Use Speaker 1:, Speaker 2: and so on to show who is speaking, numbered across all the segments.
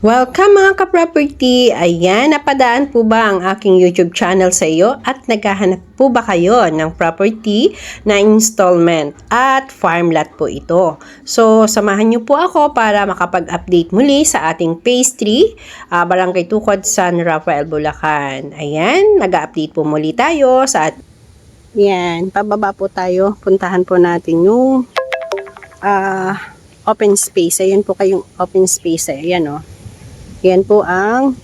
Speaker 1: Welcome mga ka-property! Ayan, napadaan po ba ang aking YouTube channel sa iyo at naghahanap po ba kayo ng property na installment at farm lot po ito? So, samahan niyo po ako para makapag-update muli sa ating phase 3, Barangay Tukod, San Rafael, Bulacan. Ayan, nag-update po muli tayo sa Yan, pababa po tayo. Puntahan po natin yung open space. Ayan po kayong open space. Ayan o. Yan po ang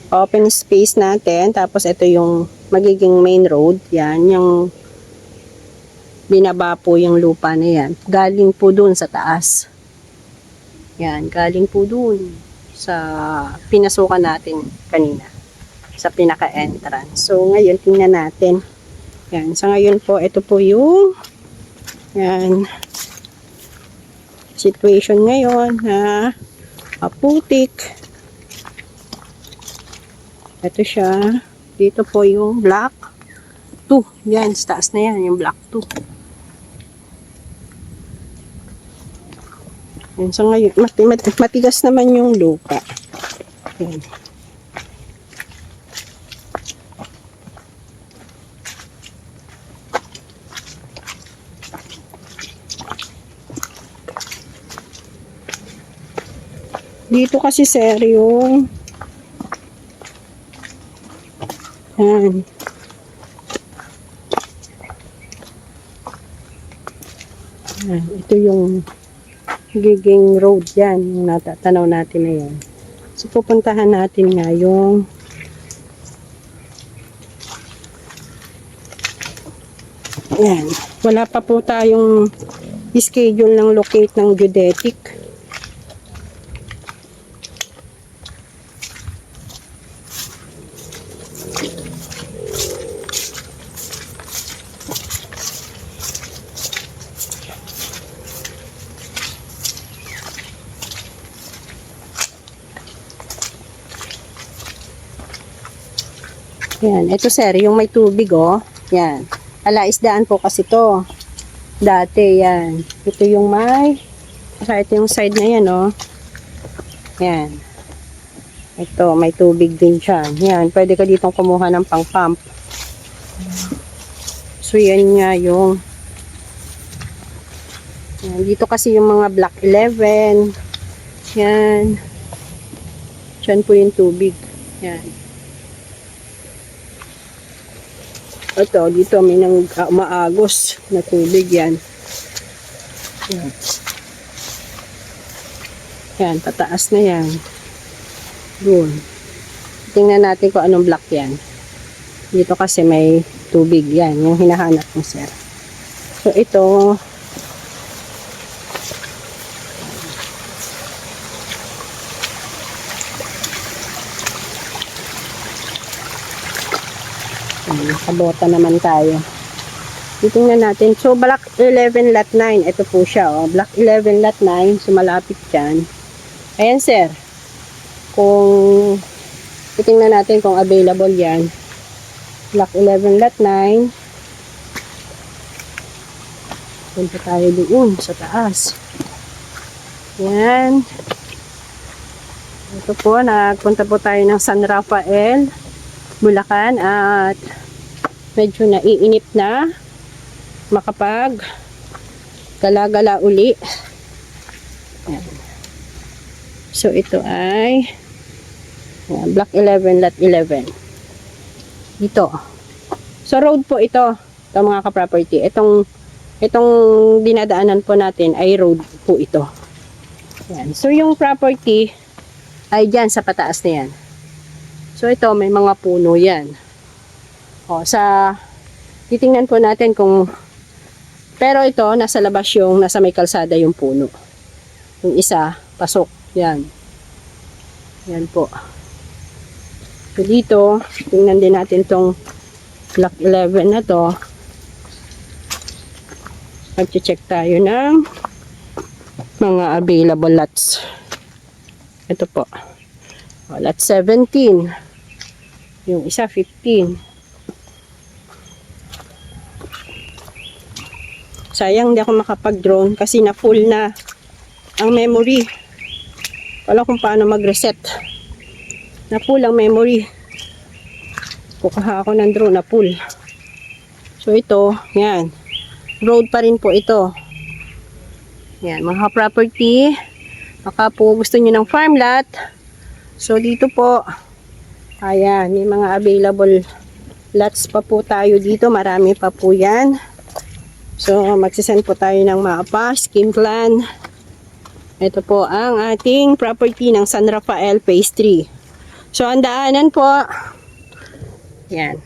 Speaker 1: open space natin. Tapos ito yung magiging main road. Yan, yung binaba po yung lupa na yan. Galing po dun sa taas. Yan, galing po dun sa pinasukan natin kanina. Sa pinaka-entrance. So, ngayon, tingnan natin. Yan, sa ngayon po, ito po yung yan, situation ngayon na putik. Ito siya. Dito po yung block 2. Yan, sa taas na yan, yung block 2. Yan, so ngayon, matigas naman yung lupa. Yan. Dito kasi sir yung yan. Yan. Ito yung giging road yan. Yung natatanaw natin na yan. So, pupuntahan natin nga yung yan. Wala pa po tayong schedule ng locate ng geodetic. Yan, ito sir, yung may tubig oh. Yan. Alaisdaan po kasi to. Dati yan. Ito yung may ito yung side na yan oh. Yan. Ito, may tubig din siya. Yan, pwede ka ditong kumuha ng pang-pump. So yan nga yung yan, dito kasi yung mga block 11. Yan. Diyan po yung tubig. Yan. Ito, dito may nang maagos na tubig yan. Yan. Yan, pataas na yan. Doon. Tingnan natin kung anong block yan. Dito kasi may tubig yan. Yung hinahanap mo, sir. So, ito. Nakabota naman tayo. Titingnan natin. So, block 11 lot 9. Ito po siya. Oh. Block 11 lot 9. So, malapit dyan. Ayan, sir. Kung titingnan natin kung available yan. Block 11 lot 9. Punta tayo doon sa taas. Yan. Ito po. Nagpunta po tayo ng San Rafael, Bulacan. At medyo naiinip na makapag gala-gala uli. Yan. So ito ay yan, block 11 lot 11 dito. So road po ito mga ka-property. Itong dinadaanan po natin ay road po ito. Yan. So yung property ay dyan sa pataas na yan. So ito may mga puno yan. O, titingnan po natin kung, pero ito, nasa labas yung, nasa may kalsada yung puno. Yung isa, pasok. Yan. Yan po. So, dito, tingnan din natin tong block 11 na to. Mag-check tayo ng mga available lots. Ito po. O, lot 17. Yung isa, 15. Sayang hindi ako makapag-drone kasi na full na ang memory. Wala kung paano mag-reset. Na full ang memory. Kukuha ako ng drone na full. So ito, yan. Road pa rin po ito. Yan, mga property. Baka po gusto nyo ng farm lot. So dito po, ayan, may mga available lots pa po tayo dito. Marami pa po yan. So magsisend po tayo ng mapa, scheme plan. Ito po ang ating property ng San Rafael Phase 3. So, ang daanan po, yan.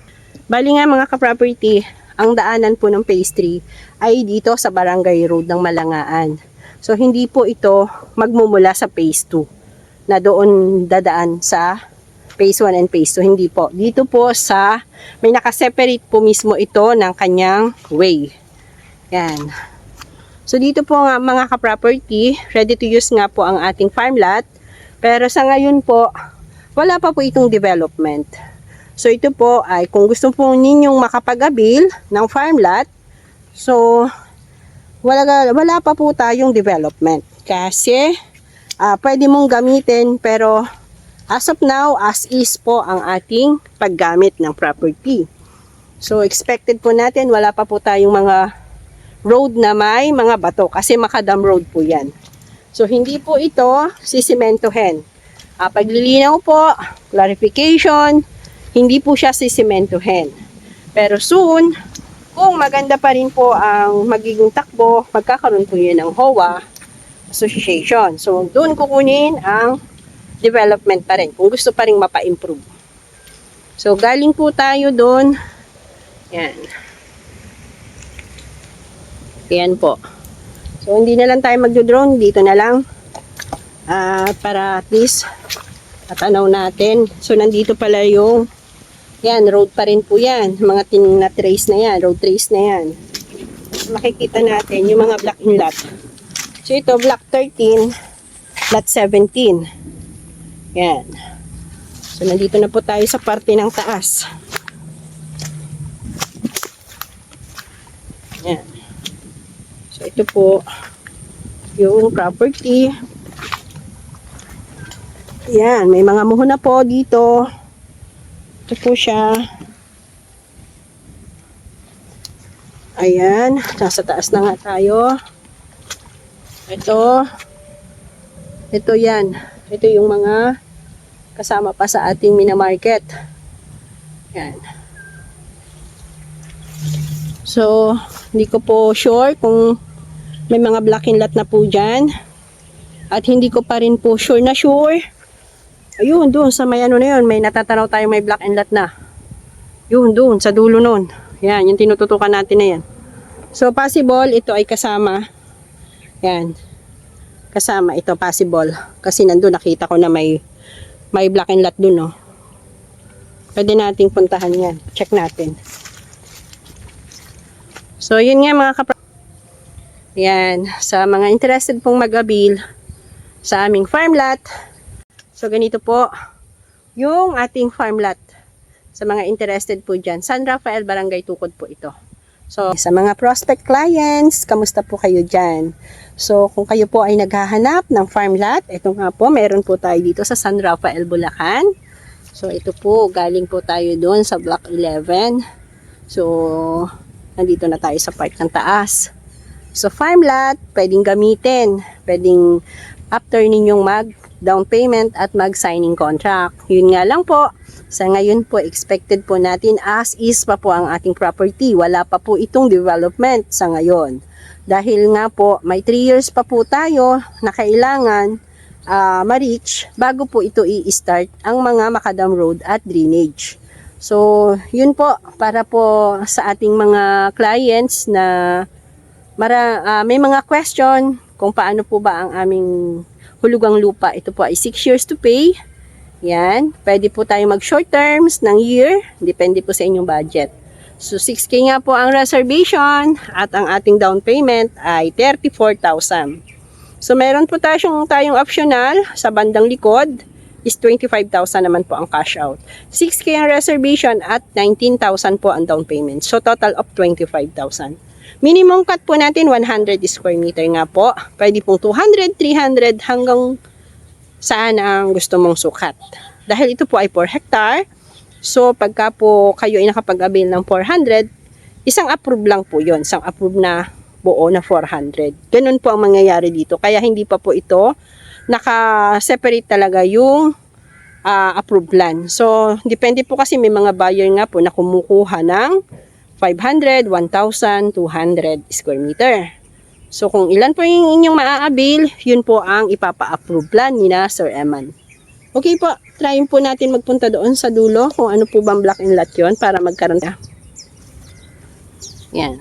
Speaker 1: Bali nga mga ka-property, ang daanan po ng Phase 3 ay dito sa Barangay Road ng Malangaan. So, hindi po ito magmumula sa Phase 2 na doon dadaan sa Phase 1 and Phase 2. Hindi po. Dito po sa, may nakaseparate po mismo ito ng kanyang way. Yan. So dito po nga mga ka-property, ready to use nga po ang ating farm lot. Pero sa ngayon po, wala pa po itong development. So ito po ay kung gusto po ninyong makapag-avail ng farm lot, so wala pa po tayong development. Kasi pwede mong gamitin pero as of now, as is po ang ating paggamit ng property. So expected po natin, wala pa po tayong mga road na may mga bato kasi macadam road po yan. So hindi po ito sisimentohin. Paglilinaw po, clarification, hindi po siya sisimentohin. Pero soon, kung maganda pa rin po ang magiging takbo, magkakaroon po yun ng HOA Association. So doon kukunin ang development pa rin kung gusto pa rin mapa-improve. So galing po tayo doon. Yan. Yan po. So, hindi na lang tayo magdo-drone. Dito na lang. Para at least matanaw natin. So, nandito pala yung yan, road pa rin po yan. Mga na-trace na yan. Road trace na yan. Makikita natin yung mga block in lot. So, ito, block 13, lot 17. Yan. So, nandito na po tayo sa parte ng taas. Yan. So, ito po yung property. Yan, may mga muho na po dito. Ito po siya. Ayan, nasa taas na nga tayo. Ito yan. Ito yung mga kasama pa sa ating minamarket. Yan. So, hindi ko po sure kung may mga black in lot na po dyan. At hindi ko pa rin po sure na sure. Ayun, doon sa may ano na yun, may natatanaw tayo may black in lot na. Yun, doon, sa dulo nun. Yan, yung tinututukan natin na yan. So, possible, ito ay kasama. Yan. Kasama, ito possible. Kasi nandun, nakita ko na may black in lot doon, no. Pwede nating puntahan yan. Check natin. So, yun nga mga kapatid. Yan, sa mga interested pong mag-avail sa aming farm lot. So, ganito po yung ating farm lot. Sa mga interested po dyan. San Rafael, Barangay Tukod po ito. So, sa mga prospect clients, kamusta po kayo dyan? So, kung kayo po ay naghahanap ng farm lot, ito nga po, meron po tayo dito sa San Rafael, Bulacan. So, ito po, galing po tayo doon sa Block 11. So, nandito na tayo sa part ng taas. So, farm lot, pwedeng gamitin. Pwedeng after ninyong mag-down payment at mag-signing contract. Yun nga lang po, sa ngayon po, expected po natin as is pa po ang ating property. Wala pa po itong development sa ngayon. Dahil nga po, may 3 years pa po tayo na kailangan ma-reach bago po ito i-start ang mga macadam road at drainage. So, yun po, para po sa ating mga clients na may mga question kung paano po ba ang aming hulugang lupa. Ito po ay 6 years to pay. Yan. Pwede po tayo mag short terms ng year. Depende po sa inyong budget. So, 6K nga po ang reservation at ang ating down payment ay 34,000. So, meron po tayong optional sa bandang likod is 25,000 naman po ang cash out. 6K ang reservation at 19,000 po ang down payment. So, total of 25,000. Minimum cut po natin 100 square meter nga po. Pwede pong 200, 300 hanggang saan ang gusto mong sukat. Dahil ito po ay 4 hectare, so pagka po kayo ay nakapag-avail ng 400, isang approve lang po yon, isang approve na buo na 400. Ganun po ang mangyayari dito. Kaya hindi pa po ito naka-separate talaga yung approved land. So, depende po kasi may mga buyer nga po na kumukuha ng 500, 1,200 square meter. So, kung ilan po yung inyong maa-avail, yun po ang ipapa-approve plan ni na Sir Eman. Okay po, tryin po natin magpunta doon sa dulo kung ano po bang block and lot yun para magkaroon na. Yan.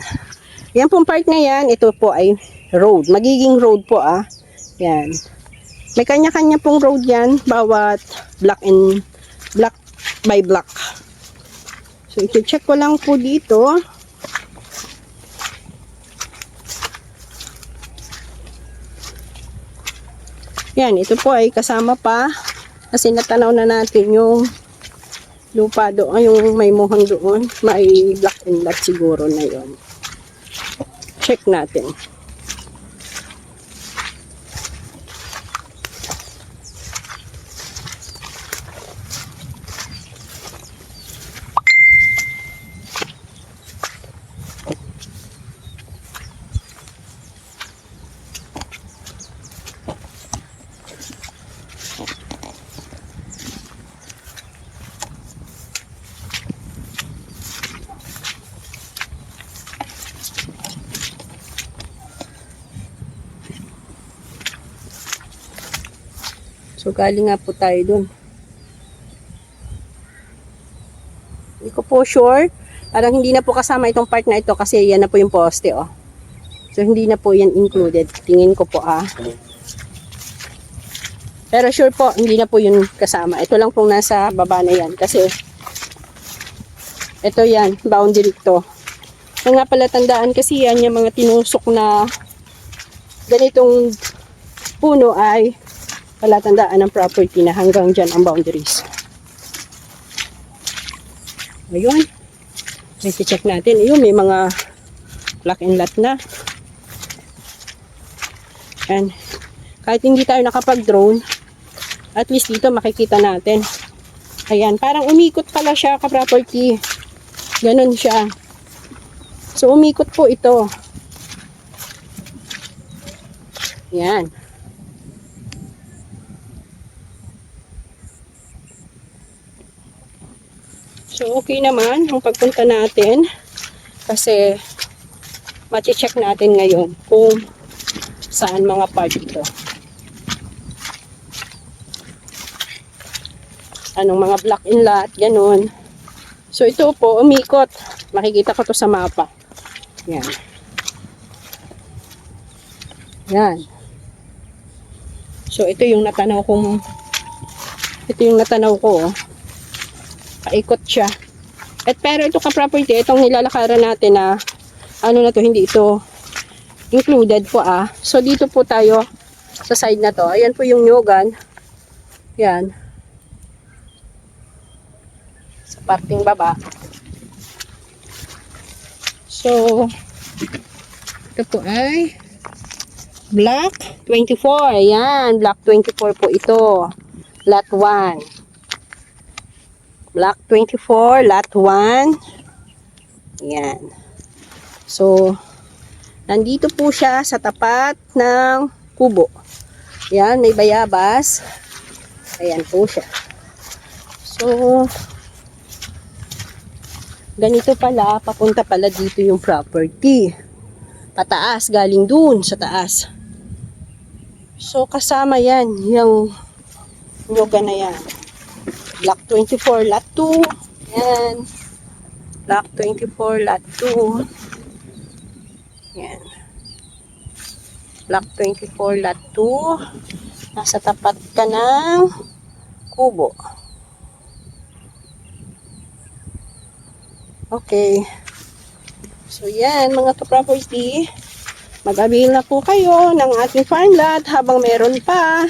Speaker 1: Yan pong part na yan, ito po ay road. Magiging road po Yan. May kanya-kanya pong road yan, bawat block by block. So, i-check ko lang po dito. Yan, ito po ay kasama pa kasi natanaw na natin yung lupa doon, yung may muhon doon, may block and lot siguro na yon. Check natin. So, galing nga po tayo dun. Hindi ko po sure. Parang hindi na po kasama itong part na ito kasi yan na po yung poste, So, hindi na po yan included. Tingin ko po, Pero sure po, hindi na po yun kasama. Ito lang pong nasa baba na yan. Kasi, ito yan, boundary to. Kaya nga pala tandaan kasi yan, yung mga tinusok na ganitong puno ay palatandaan ng property na hanggang dyan ang boundaries. Ayun. May check natin. Ayun, may mga block and lot na. And kahit hindi tayo nakapag-drone, at least dito makikita natin. Ayan, parang umikot pala siya ka-property. Ganon siya. So, umikot po ito. Ayan. So, okay naman ang pagpunta natin kasi mati-check natin ngayon kung saan mga part ito. Anong mga block and lot, ganun. So, ito po, umikot. Makikita ko to sa mapa. Yan. Yan. So, ito yung natanaw ko. Paikot siya. Pero ito ka-property, itong nilalakaran natin na ano na to, hindi ito included po So dito po tayo sa side na to. Ayan po yung nyogan. Yan. Sa parting baba. So ito po ay block 24. Ayan, block 24 po ito. Lot 1. Block 24, lot 1. Yan. So, nandito po siya sa tapat ng kubo. Yan, may bayabas. Ayan po siya. So, ganito pala, papunta pala dito yung property. Pataas, galing dun sa taas. So, kasama yan, yung yoga na yan. Block 24, lot 2. Yan. Block 24, lot 2. Yan. Block 24, lot 2. Nasa tapat ka ng kubo. Okay. So, yan, mga ka-property. Mag-avail na po kayo ng ating farm lot habang meron pa.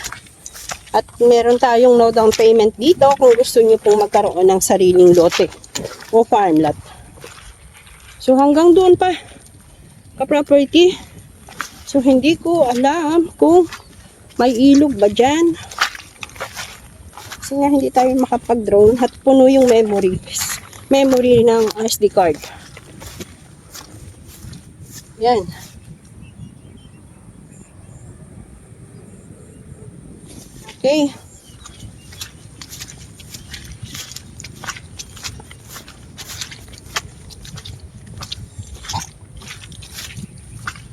Speaker 1: At meron tayong no down payment dito kung gusto niyo pong magkaroon ng sariling lote o farm lot. So hanggang doon pa ka-property. So hindi ko alam kung may ilog ba dyan. Kasi nga hindi tayo makapag-drone at puno yung memory ng SD card. Yan. Okay.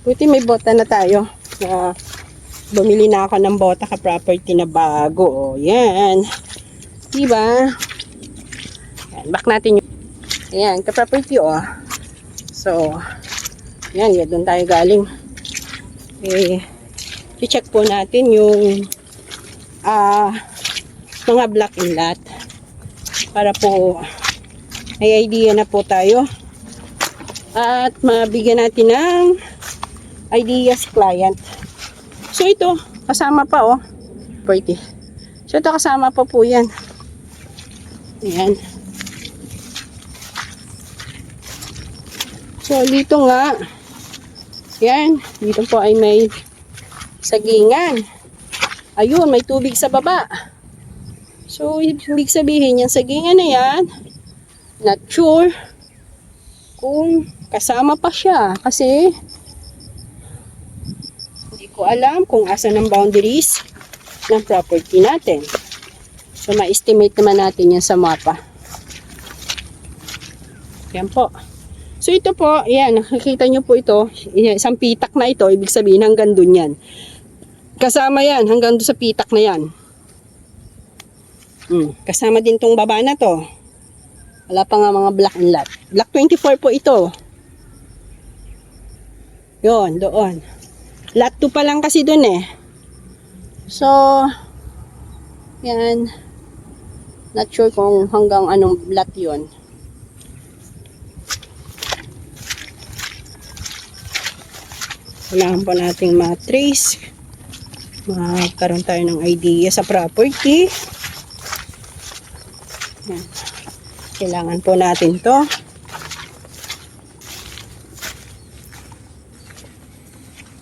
Speaker 1: Buti may bota na tayo. Bumili na ako ng bota ka-property na bago. O, yan. Diba? Yan, back natin yung... Ayan, ka-property o. So, yan, doon tayo galing. I-check po natin yung mga black inlet. Para po may idea na po tayo. At mabigyan natin ng ideas client. So ito, kasama pa oh. Pretty. So ito kasama pa po yan. Ayan. So dito nga, yan, dito po ay may sagingan. Ayun, may tubig sa baba. So ibig sabihin yung sagingan na yan, not sure kung kasama pa siya kasi hindi ko alam kung asa ng boundaries ng property natin. So ma-estimate naman natin yan sa mapa. Yan po. So ito po, yan, nakikita nyo po ito, isang pitak na ito, ibig sabihin hanggang dun yan. Kasama yan, hanggang dun sa pitak na yan. Kasama din tong baba na to. Wala pa nga mga black inlet. Black 24 po ito. Yun, doon. Lot 2 pa lang kasi dun eh. So, yan. Not sure kung hanggang anong lot yun. Kailangan po nating ma-trace. Magkaroon tayo ng idea sa property. Yan. Kailangan po natin to.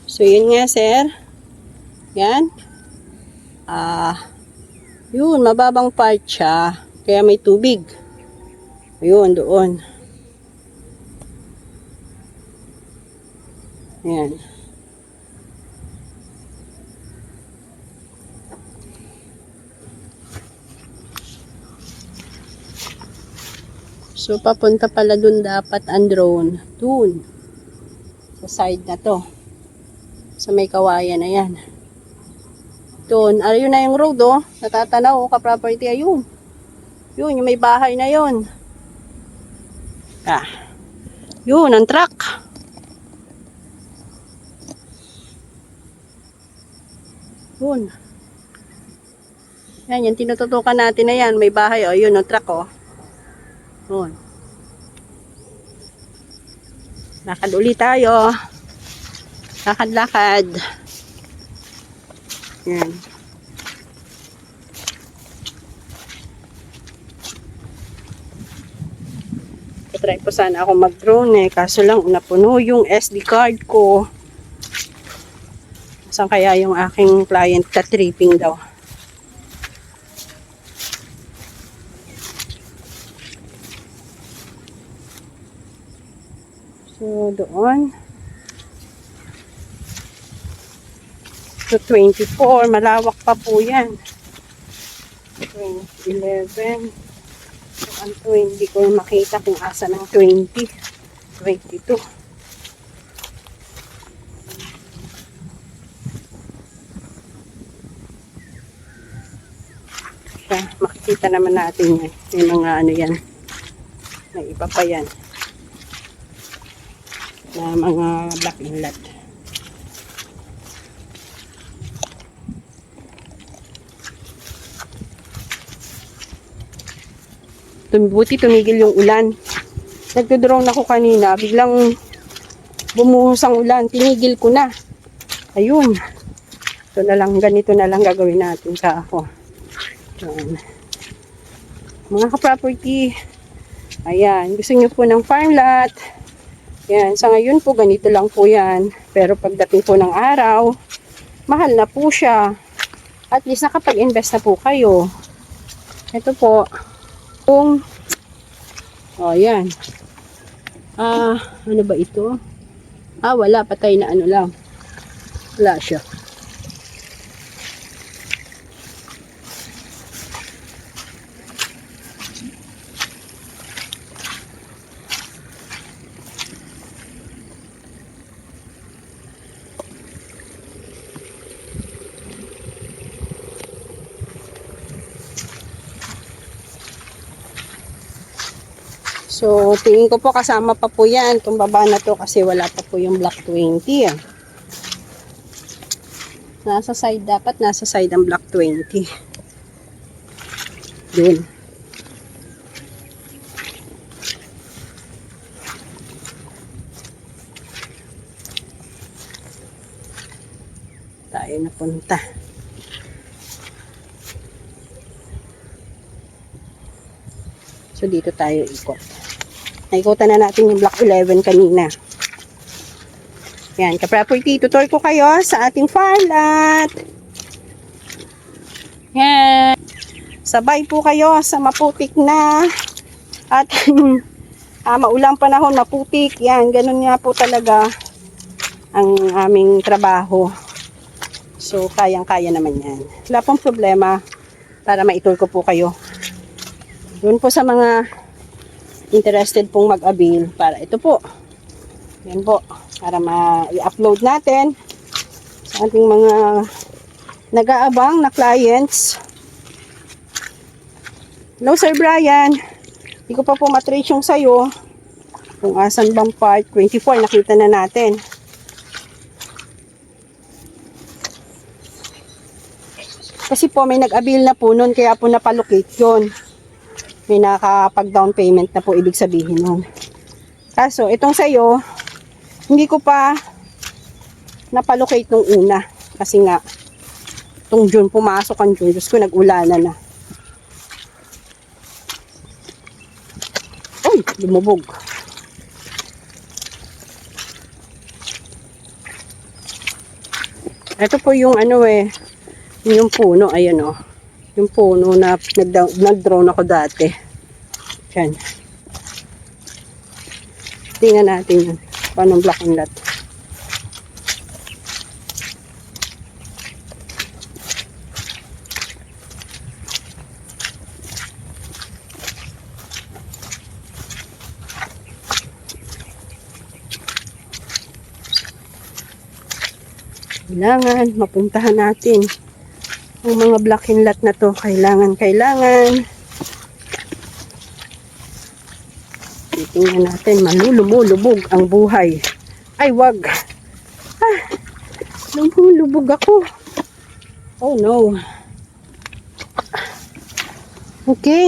Speaker 1: So, yun nga, sir. Yan. Yun, mababang part siya. Kaya may tubig. Ayun, doon. Yan. So, papunta pala dun dapat ang drone. Dun. Sa side na to. Sa may kawayan na yan. Dun. Ayun na yung road, oh. Natatanaw, oh, ka-property. Ayun. Yun, yung may bahay na yun. Yun, ang truck. Yun. Yan, yung tinututukan natin na yan. May bahay, oh. Yun, ang truck, oh. Yun. Lakad ulit tayo. Lakad-lakad. Yan. Try po sana ako mag-drone eh. Kaso lang napuno yung SD card ko. Saan kaya yung aking client ka-tripping daw? So, doon. So, 24. Malawak pa po yan. 11. So, ang 20. Hindi ko makita kung asa ng 20. 22. Siya, makikita naman natin yan. May mga ano yan. May iba pa yan. Na mga black inlet. Buti tumigil yung ulan. Nagdo-drone ako kanina, biglang bumuhos ang ulan, tinigil ko na. Ayun. Ito na lang, ganito na lang gagawin natin sa ako. Mga ka-property, ayan, gusto nyo po ng farm lot. Yan, sa ngayon po ganito lang po yan. Pero pagdating po ng araw, mahal na po siya. At least nakapag-invest na po kayo. Ito po, kung, oh, yan. Ano ba ito? Wala, patay na ano lang. Wala siya. So, tingin ko po kasama pa po yan. Itong baba na to kasi wala pa po yung Black 20. Nasa side, dapat nasa side ang Black 20. Dun. Tayo napunta. So, dito tayo ikot. Naikutan na natin yung Block 11 kanina. Yan, ka-property, tutor ko kayo sa ating farm lot. Yan. Sabay po kayo sa maputik na at maulang panahon, maputik. Yan, ganun nga po talaga ang aming trabaho. So, kayang-kaya naman yan. Wala pong problema para maitur ko po kayo. Doon po sa mga interested pong mag-avail para ito po. Yan po. Para ma-i-upload natin sa ating mga nag-aabang na clients. Hello, Sir Brian. Hindi ko pa po matrace yung sayo. Kung asan bang part. 24, nakita na natin. Kasi po may nag-avail na po nun, kaya po napalocate yun. May nakapag-down payment na po, ibig sabihin nun. Kaso, itong sayo, hindi ko pa napalocate nung una. Kasi nga, itong June, pumasok ang June. Diyos ko, nag-ulanan na. Uy, lumubog. Ito po yung ano yung puno, ayan o. Yung puno na nag-drone ako dati. Yan. Tingnan natin yun. Paano black and lot. Kailangan mapuntahan natin ang mga black and lot na to. Kailangan titingnan natin, malulubog ang buhay. Ay, wag. Lumulubog ako. Oh no. Okay.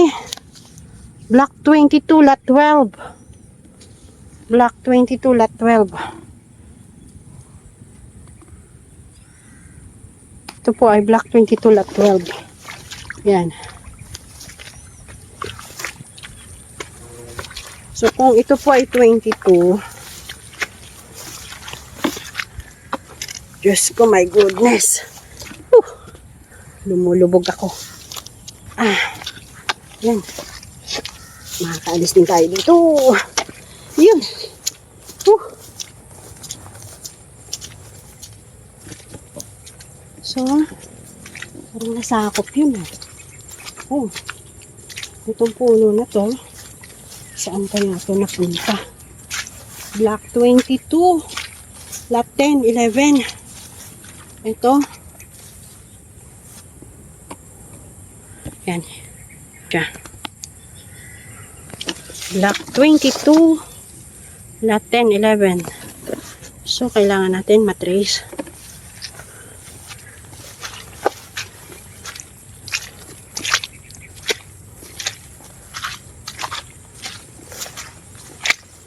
Speaker 1: Block 22, lot 12. Block 22, lot 12. Ito po ay block 22, lot 12. Yan. So, kung ito po ay 22, Diyos ko, my goodness. Lumulubog ako. Yan. Makakaalis din tayo dito. Yan. So, parang nasakop yun. Itong puno na to, saan kaya ito napunta? Block 22, lot 10, 11. Ito. Yan. Diyan. Block 22, lot 10, 11. So, kailangan natin matrace.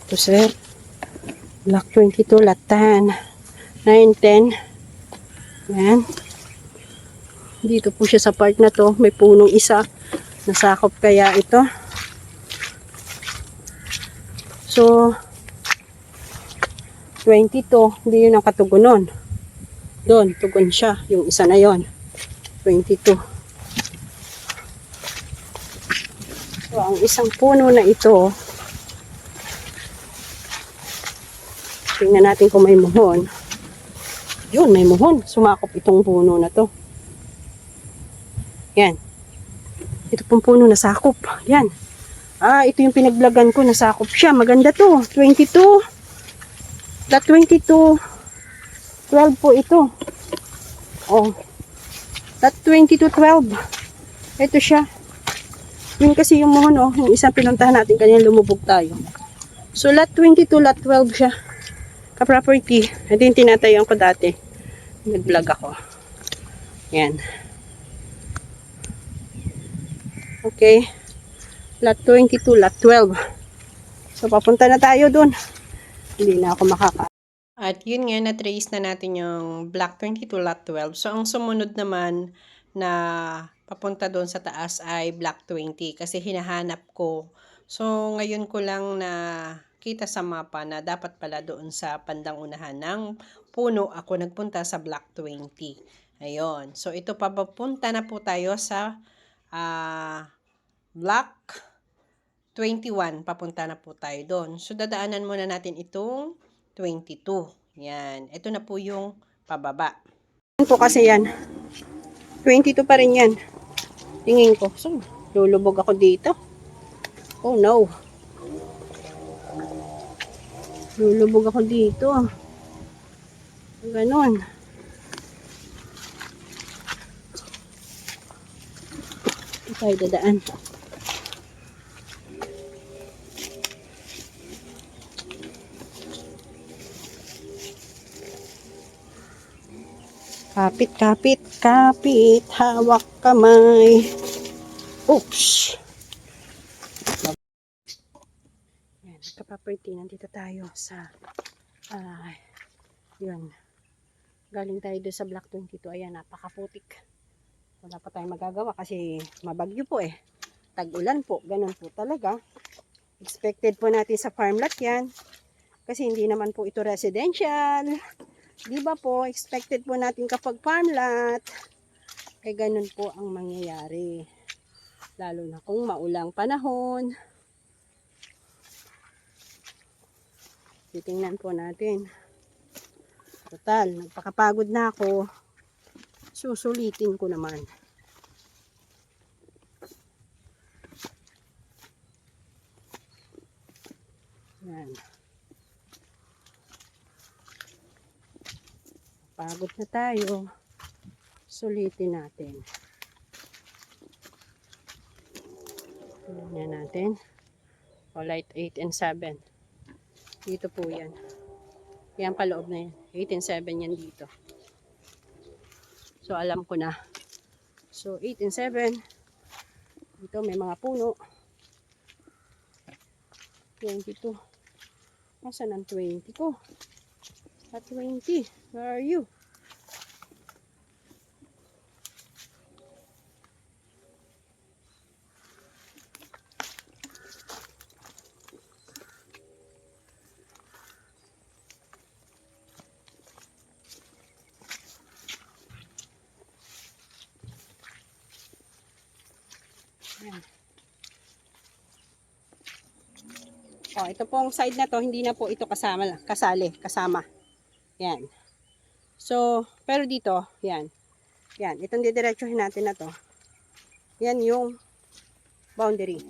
Speaker 1: Ito, sir. Block 22, lot 10. 9, 10. Yan. Dito po siya sa part na to. May punong isa. Nasakop kaya ito. So, 22. Hindi yun ang katugunon. Doon, tugon siya. Yung isa na yon. 22. So, ang isang puno na ito, tingnan natin kung may muhon. Yun, may muhon. Sumakop itong puno na to. Yan. Ito pong puno na sakop. Yan. Ito yung pinaglagan ko. Nasakop siya. Maganda to. 22. Lot 22. 12 po ito. Oh. Lot 22, 12. Ito siya. Yun kasi yung muhon, oh. Yung isang pinuntahan natin. Kanya lumubog tayo. So, lot 22, lot 12 siya. Ka-property. Ito yung tinatayan ko dati. Nag-vlog ako. Yan. Okay. Lot 22, lot 12. So, papunta na tayo dun. Hindi na ako makaka. At yun nga, na-trace na natin yung block 22, lot 12. So, ang sumunod naman na papunta doon sa taas ay block 20 kasi hinahanap ko. So, ngayon ko lang na kita sa mapa na dapat pala doon sa pandang unahan ng puno ako nagpunta sa block 20. Ayun. So, ito papunta na po tayo sa block 21. Papunta na po tayo doon. So, dadaanan muna natin itong 22. Yan. Ito na po yung pababa. Yan po kasi yan. 22 pa rin yan. Tingin ko. So, lulubog ako dito. Oh no. Lulubog ako dito. Ganon. Ito tayo dadaan. Kapit, kapit, kapit. Hawak kamay. Oops. Yan, ka-property. Nandito tayo sa yun. Galing tayo doon sa block 22. Ayan, napakaputik. Wala pa tayong magagawa kasi mabagyo po eh. Tag-ulan po. Ganun po talaga. Expected po natin sa farm lot yan. Kasi hindi naman po ito residential. Di ba po? Expected po natin kapag farm lot. Eh ganun po ang mangyayari. Lalo na kung maulang panahon. Titingnan po natin. Total, nagpakapagod na ako. Susulitin ko naman. Yan. Pagod na tayo. Sulitin natin. Tingnan natin. O light 8 and 7. Dito po yan. Yan paloob na yan. 8 and 7 yan dito. So alam ko na. So 8 and 7. Dito may mga puno. 22. Nasaan ang 20 ko? At 20. Where are you? Yan. Oh, ito pong side na to, hindi na po ito kasama. Yan. So, pero dito, yan. Yan, itong didiretsuhin natin na to. Yan yung boundary.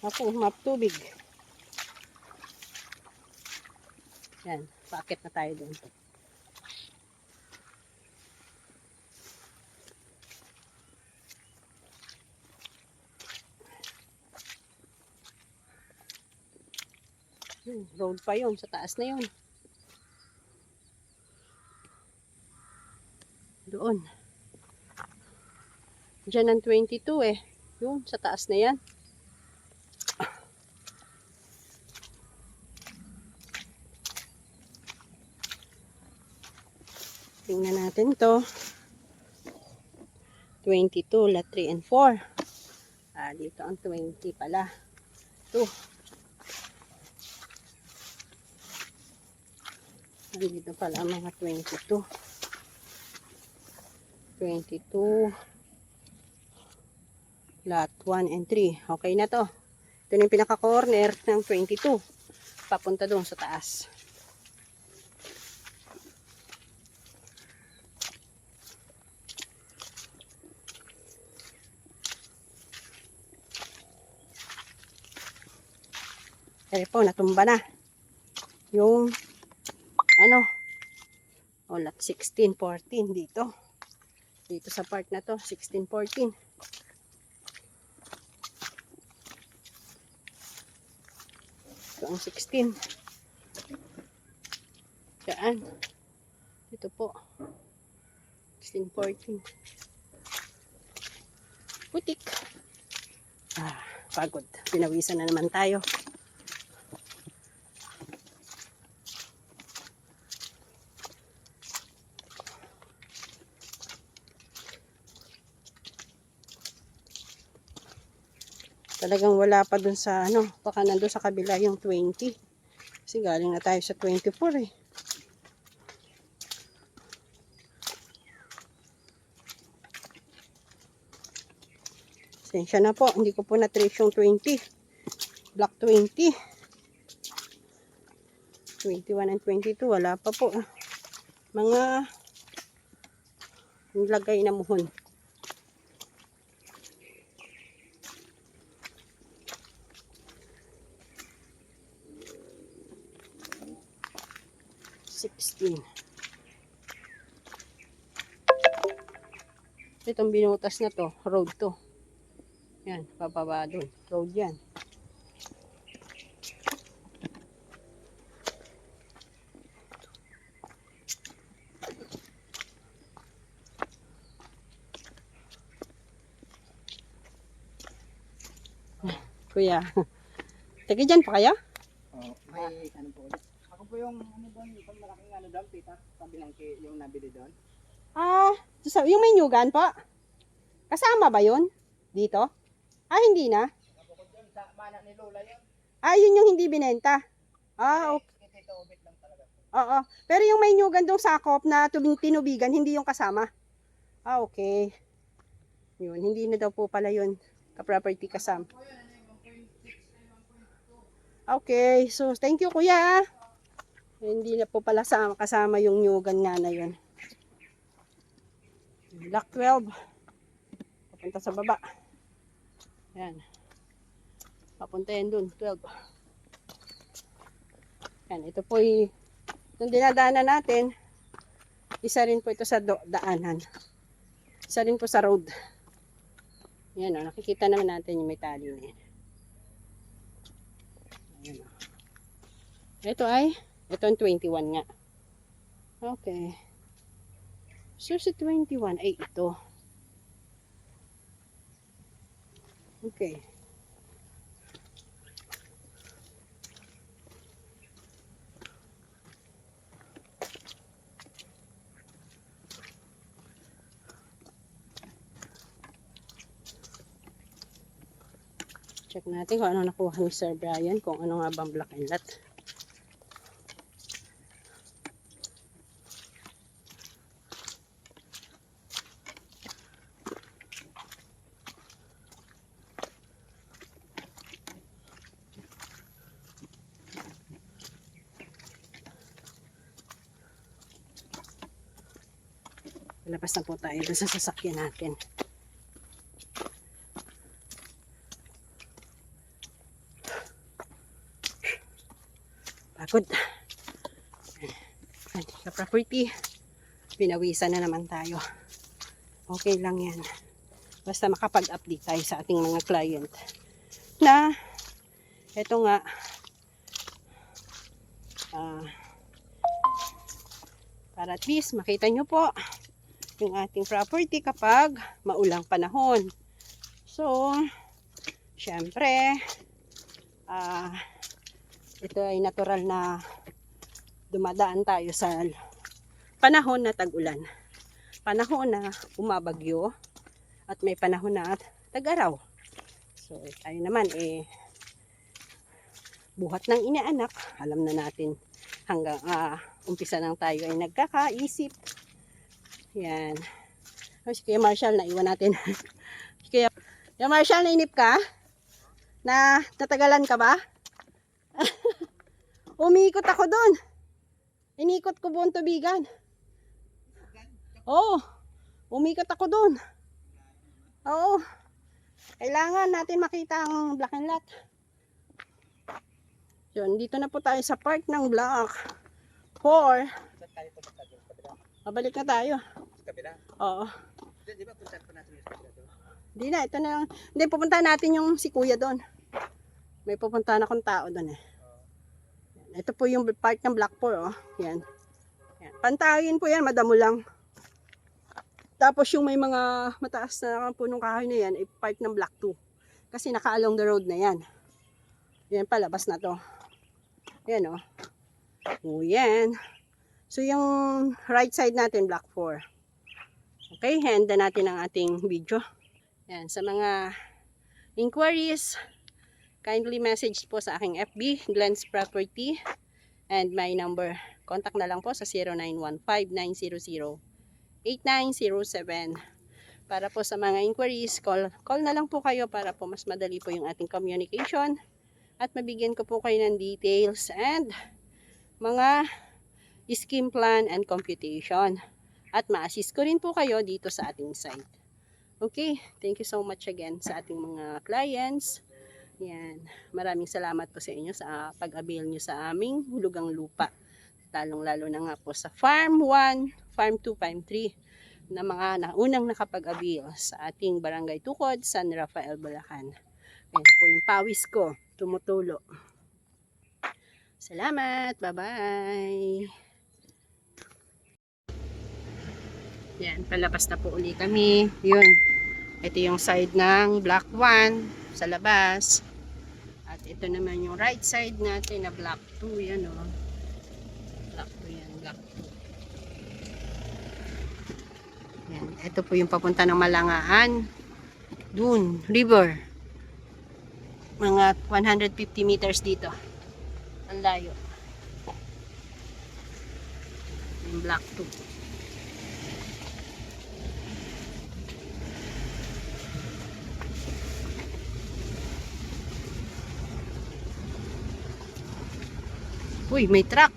Speaker 1: Ako, map tubig. Yan, paakit na tayo doon. Road pa yun, sa taas na yun. Doon. Diyan ang 22 eh. Yung sa taas na yan. Tingnan natin to. 22, lot 3 and 4. Dito ang 20 pala. 2. Dito pala ang mga 22. 22. Lot 1 and 3. Okay na to. Ito na yung pinaka-corner ng 22. Papunta doon sa taas. Kaya po, natumba na. Yung, ano, lot 16, 14 dito. Dito sa part na to, 16, 14. Ito ang 16. Diyan. Dito po. 16, 14. Putik. Pagod. Pinawisan na naman tayo. Talagang wala pa dun sa ano, baka nandun sa kabila yung 20. Kasi galing na tayo sa 24 eh. Sensya na po, hindi ko po na-trace yung 20. Black 20. 21 and 22, wala pa po. Mga nilagay na muhon. Itong binutas na to, road to. Yan, pababa dun. Road yan. Kuya, taga dyan pa kaya?
Speaker 2: May ano po ulit. Ako po yung ano doon, isang malaking ano doon, pita, sabi lang yung nabili doon.
Speaker 1: Yung may nyugan po? Kasama ba yun? Dito? Hindi na.
Speaker 2: Nakabukod doon sa mana ni Lola yun.
Speaker 1: Yun yung hindi binenta. Okay.
Speaker 2: Ito ubit lang talaga.
Speaker 1: Oo. Pero yung may nyugan dong sakop na tinubigan, hindi yung kasama. Okay. Yun, hindi na daw po pala yun. Ka-property kasama. Okay, so thank you kuya. Hindi na po pala kasama yung nyugan nga na yun. Block 12. Papunta sa baba. Yan. Papunta yan dun, 12. Yan, ito po itong dinadaanan natin. Isa rin po ito sa daanan. Isa rin po sa road. Yan o, nakikita naman natin yung may tali na yan. Ayan o. Ito ang 21 nga. Okay. So, sa 21 ay ito. Okay. Check natin kung ano nakuha ni Sir Brian, kung ano nga bang block and lot. Labas na po tayo dun sa sasakyan natin. Pagod. Sa property, pinawisan na naman tayo. Okay lang yan. Basta makapag-update tayo sa ating mga client. Na, eto nga, para at least makita nyo po yung ating property kapag maulang panahon. So, syempre, ito ay natural na dumadaan tayo sa panahon na tag-ulan. Panahon na umabagyo at may panahon na tag-araw. So, tayo naman buhat ng inaanak. Alam na natin hanggang umpisa lang tayo ay nagkakaisip. Yan. Si Kuya Marshall, naiwan natin. Si Kuya Marshall, nainip ka? Natagalan ka ba? Umiikot ako doon. Inikot ko buong tubigan. Oo. Umikot ako doon. Oo. Kailangan natin makita ang Black and Lot. Yun, dito na po tayo sa part ng Block 4.
Speaker 2: Saan tayo pumunta doon? Sa kabila?
Speaker 1: Pabalik na tayo.
Speaker 2: Sa kabila?
Speaker 1: Oo.
Speaker 2: Di ba puntahan pa natin yung sa kabila doon?
Speaker 1: Hindi na, ito na lang. Hindi, pupuntahan natin yung si Kuya doon. May pupuntahan akong tao doon eh. Ito po yung part ng Block 4, oh. Yan. Yan. Pantayin po yan, madamo lang. Tapos yung may mga mataas na punong kahoy na yan, ay part ng Block 2. Kasi naka-along the road na yan. Yan, palabas na to. Yan, oh. O, yan. So, yung right side natin, Block 4. Okay, handa natin ang ating video. Yan, sa mga inquiries, kindly message po sa aking FB, Glenn's Property, and my number. Contact na lang po sa 0915-900-8907. Para po sa mga inquiries, call na lang po kayo para po mas madali po yung ating communication at mabigyan ko po kayo ng details and mga scheme plan and computation. At ma-assist ko rin po kayo dito sa ating site. Okay, thank you so much again sa ating mga clients. Yan. Maraming salamat po sa inyo sa pag-avail nyo sa aming hulugang lupa. Lalong-lalo na nga po sa Farm 1, Farm 2, Farm 3 na mga naunang nakapag-avail sa ating Barangay Tukod, San Rafael, Bulacan. Yan po yung pawis ko. Tumutulo. Salamat. Bye-bye. Yan. Palabas na po uli kami. Yun. Ito yung side ng Block 1. Sa labas. At ito naman yung right side natin na Block 2. Yan o. Block 2 yan. Block 2. Yan. Ito po yung papunta ng Malangaan. Dun. River. Mga 150 meters dito. Ang layo. Yung Block 2. Uy, may truck.